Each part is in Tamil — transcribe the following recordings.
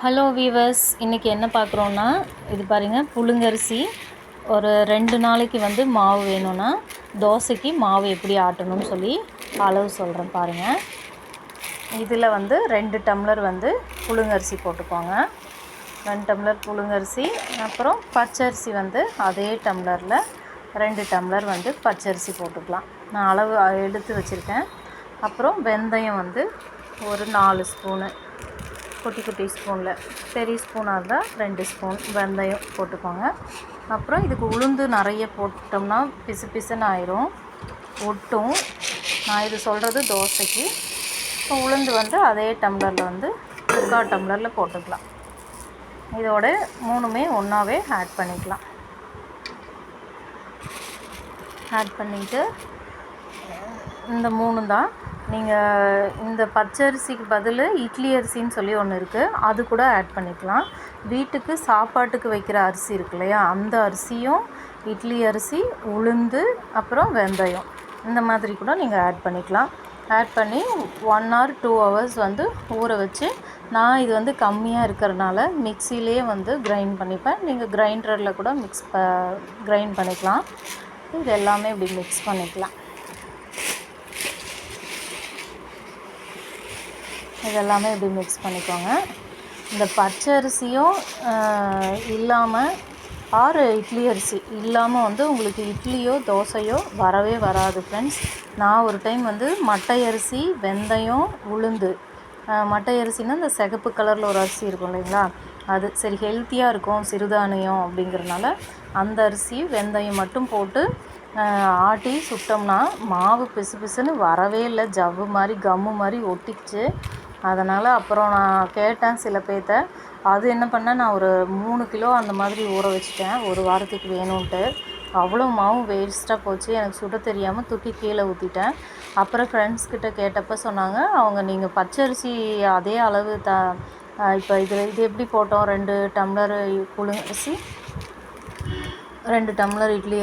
ஹலோ வீவர்ஸ், இன்றைக்கி என்ன பார்க்குறோன்னா, இது பாருங்கள், புழுங்கரிசி. ஒரு 2 நாளைக்கு மாவு வேணும்னா தோசைக்கு மாவு எப்படி ஆட்டணும்னு சொல்லி அளவு சொல்கிறேன் பாருங்கள். இதில் 2 டம்ளர் புழுங்கரிசி போட்டுக்கோங்க. 2 டம்ளர் புழுங்கரிசி. அப்புறம் பச்சரிசி அதே டம்ளரில் 2 டம்ளர் பச்சரிசி போட்டுக்கலாம். நான் அளவு எடுத்து வச்சுருக்கேன். அப்புறம் வெந்தயம் ஒரு 4 ஸ்பூனு, குட்டி குட்டி ஸ்பூனில், பெரிய ஸ்பூனாக இருந்தால் 2 ஸ்பூன் வெந்தயம் போட்டுக்கோங்க. அப்புறம் இதுக்கு உளுந்து நிறைய போட்டோம்னா பிசு பிசுன்னு ஆயிரும், ஒட்டும். நான் இது சொல்கிறது தோசைக்கு. இப்போ உளுந்து அதே டம்ளரில் 3/4 டம்ளரில் போட்டுக்கலாம். இதோட 3மே ஒன்றாவே ஆட் பண்ணிக்கலாம். ஆட் பண்ணிவிட்டு இந்த 3 தான். நீங்கள் இந்த பச்சரிசிக்கு பதில் இட்லி அரிசின்னு சொல்லி ஒன்று இருக்குது, அது கூட ஆட் பண்ணிக்கலாம். வீட்டுக்கு சாப்பாட்டுக்கு வைக்கிற அரிசி இருக்கு இல்லையா, அந்த அரிசியும் இட்லி அரிசி, உளுந்து, அப்புறம் வெந்தயம், இந்த மாதிரி கூட நீங்கள் ஆட் பண்ணிக்கலாம். ஆட் பண்ணி 1 or 2 hours ஊற வச்சு, நான் இது கம்மியாக இருக்கிறதுனால மிக்சிலே கிரைண்ட் பண்ணிப்பேன். நீங்கள் கிரைண்டரில் கூட கிரைண்ட் பண்ணிக்கலாம். இது எல்லாமே இப்படி மிக்ஸ் பண்ணிக்கலாம். இதெல்லாமே இப்படி மிக்ஸ் பண்ணிக்கோங்க. இந்த பச்சரிசியும் இல்லாமல் ஆறு இட்லி அரிசி இல்லாமல் உங்களுக்கு இட்லியோ தோசையோ வரவே வராது ஃப்ரெண்ட்ஸ். நான் ஒரு டைம் மட்டை அரிசி, வெந்தயம், உளுந்து, மட்டை அரிசின்னா இந்த சிகப்பு கலரில் ஒரு அரிசி இருக்கும் இல்லைங்களா, அது சரி ஹெல்த்தியாக இருக்கும் சிறுதானியம் அப்படிங்கிறதுனால அந்த அரிசி வெந்தயம் மட்டும் போட்டு ஆட்டி சுட்டோம்னா மாவு பிசு பிசுன்னு வரவே இல்லை, ஜவ்வு மாதிரி கம்மு மாதிரி ஒட்டிக்கிச்சு. அதனால் அப்புறம் நான் கேட்டேன் சில பேர்த்த, அது என்ன பண்ணேன், நான் ஒரு 3 கிலோ அந்த மாதிரி ஊற வச்சுட்டேன், ஒரு வாரத்துக்கு வேணும்ன்ட்டு. அவ்வளோ மாவு வேஸ்ட்டாக போச்சு. எனக்கு சுட தெரியாமல் தூக்கி கீழே ஊற்றிட்டேன். அப்புறம் ஃப்ரெண்ட்ஸ்கிட்ட கேட்டப்போ சொன்னாங்க, அவங்க நீங்கள் பச்சரிசி அதே அளவு இப்போ இது எப்படி போட்டோம், 2 டம்ளர் புழுங்கரிசி, 2 டம்ளர் இட்லி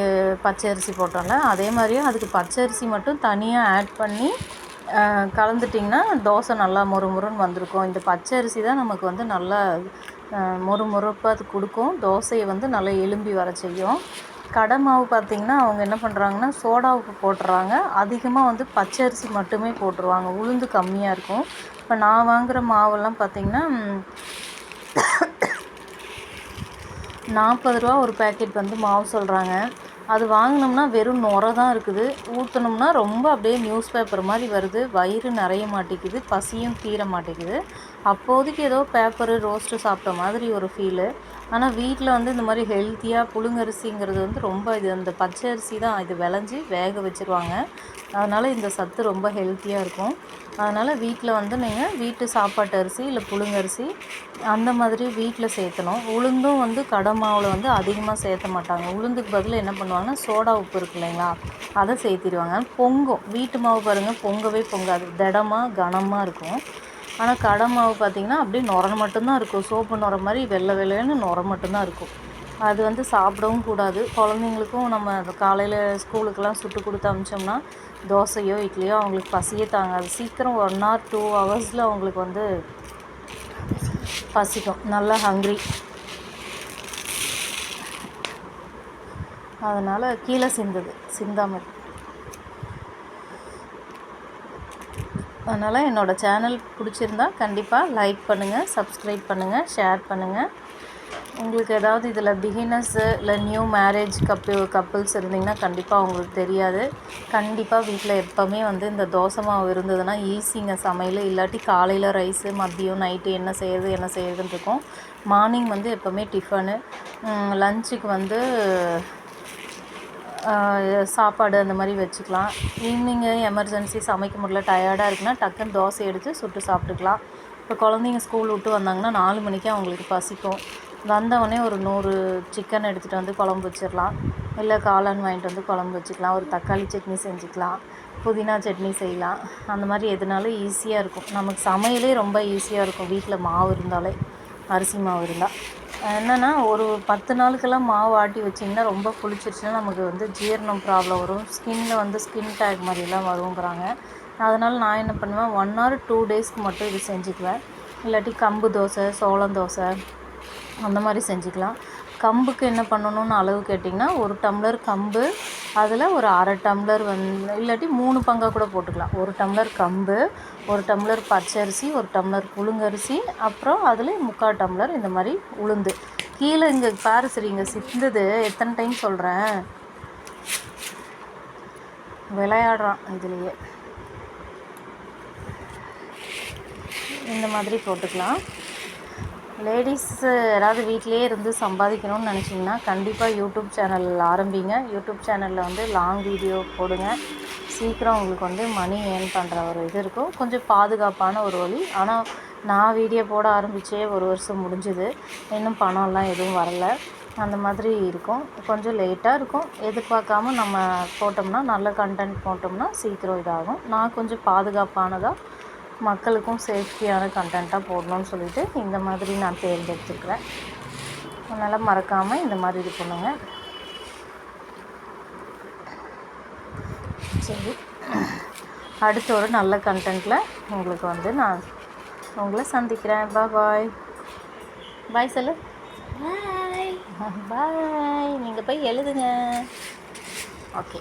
பச்சரிசி போட்டோம்ல, அதே மாதிரியே அதுக்கு பச்சரிசி மட்டும் தனியாக ஆட் பண்ணி கலந்துட்டிங்கன்னா தோசை நல்லா மொறுமொறுன்னு வந்திருக்கும். இந்த பச்சரிசி தான் நமக்கு நல்லா மொறுமொறுப்பாக அது கொடுக்கும், தோசையை நல்லா எலும்பி வர செய்யும். கடை மாவு பார்த்திங்கன்னா அவங்க என்ன பண்ணுறாங்கன்னா சோடா உப்பு போட்டுறாங்க, அதிகமாக பச்சரிசி மட்டுமே போட்டுருவாங்க, உளுந்து கம்மியாக இருக்கும். இப்போ நான் வாங்குகிற மாவெல்லாம் பார்த்திங்கன்னா 40 ரூபா ஒரு பேக்கெட் மாவு சொல்கிறாங்க. அது வாங்கினோம்னா வெறும் நுரை தான் இருக்குது, ஊற்றினோம்னா ரொம்ப அப்படியே நியூஸ் பேப்பர் மாதிரி வருது, வயிறு நிறைய மாட்டேங்குது, பசியும் தீர மாட்டேங்குது. அப்போதைக்கு ஏதோ பேப்பரு ரோஸ்ட்டு சாப்பிட்ட மாதிரி ஒரு ஃபீலு. ஆனால் வீட்டில் இந்த மாதிரி ஹெல்த்தியாக புழுங்கரிசிங்கிறது ரொம்ப இது அந்த பச்சை அரிசி தான் இது விளைஞ்சி வேக வச்சுருவாங்க, அதனால் இந்த சத்து ரொம்ப ஹெல்த்தியாக இருக்கும். அதனால் வீட்டில் நீங்கள் வீட்டு சாப்பாட்டு அரிசி இல்லை புழுங்கரிசி அந்த மாதிரி வீட்டில் சேர்த்தணும். உளுந்தும் கடை மாவில் அதிகமாக சேர்த்த மாட்டாங்க. உளுந்துக்கு பதில் என்ன பண்ணுவாங்கன்னா சோடா உப்பு இருக்கு இல்லைங்களா, அதை சேர்த்திடுவாங்க. பொங்கும். வீட்டு மாவு பாருங்கள், பொங்கவே பொங்காது, திடமாக கனமாக இருக்கும். ஆனால் கடை மாவு பார்த்திங்கன்னா அப்படியே நுரை மட்டும்தான் இருக்கும், சோப்பு நுரை மாதிரி வெள்ளை வெள்ளைன்னு நுரை மட்டும்தான் இருக்கும். அது சாப்பிடவும் கூடாது. குழந்தைங்களுக்கும் நம்ம காலையில் ஸ்கூலுக்கெல்லாம் சுட்டு கொடுத்து அமிச்சோம்னா தோசையோ இட்லியோ அவங்களுக்கு பசியே தாங்காது. சீக்கிரம் 1 or 2 ஹவர்ஸில் அவங்களுக்கு பசிக்கும், நல்லா ஹங்க்ரி. அதனால் கீழே சிந்தாமல். அதனால் என்னோடய சேனல் பிடிச்சிருந்தா கண்டிப்பாக லைக் பண்ணுங்கள், சப்ஸ்கிரைப் பண்ணுங்கள், ஷேர் பண்ணுங்கள். உங்களுக்கு ஏதாவது இதில் பிகினர்ஸு இல்லை நியூ மேரேஜ் கப்புள்ஸ் இருந்திங்கன்னா கண்டிப்பாக உங்களுக்கு தெரியாது. கண்டிப்பாக வீட்டில் எப்போவுமே இந்த தோசை மாவு இருந்ததுன்னா ஈஸிங்க சமையல். இல்லாட்டி காலையில் ரைஸு, மதியம் நைட்டு என்ன செய்கிறதுன்னு இருக்கும். மார்னிங் எப்போவுமே டிஃபனு, லஞ்சுக்கு சாப்பாடு அந்த மாதிரி வச்சுக்கலாம். ஈவினிங்கு எமர்ஜென்சி சமைக்க முடியல, டயர்டாக இருக்குன்னா டக்குன்னு தோசை எடுத்து சுட்டு சாப்பிட்டுக்கலாம். இப்போ குழந்தைங்க ஸ்கூல் விட்டு வந்தாங்கன்னா 4 மணிக்கு அவங்களுக்கு பசிக்கும். வந்தவொடனே ஒரு 100 சிக்கன் எடுத்துகிட்டு குழம்பு வச்சிடலாம், இல்லை காளான் வாங்கிட்டு குழம்பு வச்சுக்கலாம், ஒரு தக்காளி சட்னி செஞ்சுக்கலாம், புதினா சட்னி செய்யலாம். அந்த மாதிரி எதுனாலும் ஈஸியாக இருக்கும். நமக்கு சமையலே ரொம்ப ஈஸியாக இருக்கும் வீட்டில் மாவு இருந்தாலே, அரிசி மாவு இருந்தால். என்னென்னா ஒரு 10 நாளுக்கெல்லாம் மாவு ஆட்டி வச்சிங்கன்னா ரொம்ப புளிச்சிருச்சுன்னா நமக்கு ஜீரணம் ப்ராப்ளம் வரும், ஸ்கின்னில் ஸ்கின் டேக் மாதிரிலாம் வருங்கிறாங்க. அதனால் நான் என்ன பண்ணுவேன், 1 or 2 டேஸ்க்கு மட்டும் இது செஞ்சுக்குவேன். இல்லாட்டி கம்பு தோசை, சோளம் தோசை அந்த மாதிரி செஞ்சுக்கலாம். கம்புக்கு என்ன பண்ணணும்னு அளவு கேட்டிங்கன்னா, 1 டம்ளர் கம்பு, அதில் ஒரு 1/2 டம்ளர் இல்லாட்டி 3 பங்காக கூட போட்டுக்கலாம். 1 டம்ளர் கம்பு, 1 டம்ளர் பச்சரிசி, 1 டம்ளர் புழுங்கரிசி, அப்புறம் அதில் 3/4 டம்ளர் இந்த மாதிரி உளுந்து. கீழே இங்கே பாரு சரி, இங்கே சிந்தது எத்தனை டைம் சொல்கிறேன், விளையாடுறான் இதுலேயே. இந்த மாதிரி போட்டுக்கலாம். லேடிஸு யாராவது வீட்டிலே இருந்து சம்பாதிக்கணும்னு நினச்சிங்கன்னா கண்டிப்பாக யூடியூப் சேனல் ஆரம்பிங்க. யூடியூப் சேனலில் வந்து லாங் வீடியோ போடுங்க. சீக்கிரம் உங்களுக்கு வந்து மணி ஏர்ன் பண்ணுற ஒரு இது இருக்கும். கொஞ்சம் பாதுகாப்பான ஒரு வழி. ஆனால் நான் வீடியோ போட ஆரம்பித்தே 1 வருஷம் முடிஞ்சுது. இன்னும் பணம்லாம் எதுவும் வரல. அந்த மாதிரி இருக்கும். கொஞ்சம் லேட்டாக இருக்கும். எதிர்பார்க்காம நம்ம போட்டோம்னா, நல்ல கண்டென்ட் போட்டோம்னா சீக்கிரம் இதாகும். நான் கொஞ்சம் பாதுகாப்பானதாக மக்களுக்கும் சேஃப்டியான கண்டென்ட்டாக போடணும்னு சொல்லிவிட்டு இந்த மாதிரி நான் தேர்ந்தெடுத்துக்கிறேன். அதனால் மறக்காமல் இந்த மாதிரி இது பண்ணுங்கள். சரி, அடுத்த ஒரு நல்ல கண்டென்ட்டில் உங்களுக்கு வந்து நான் உங்களை சந்திக்கிறேன். பாய். பாய் சொல்லு. பாய். நீங்கள் போய் எழுதுங்க. ஓகே.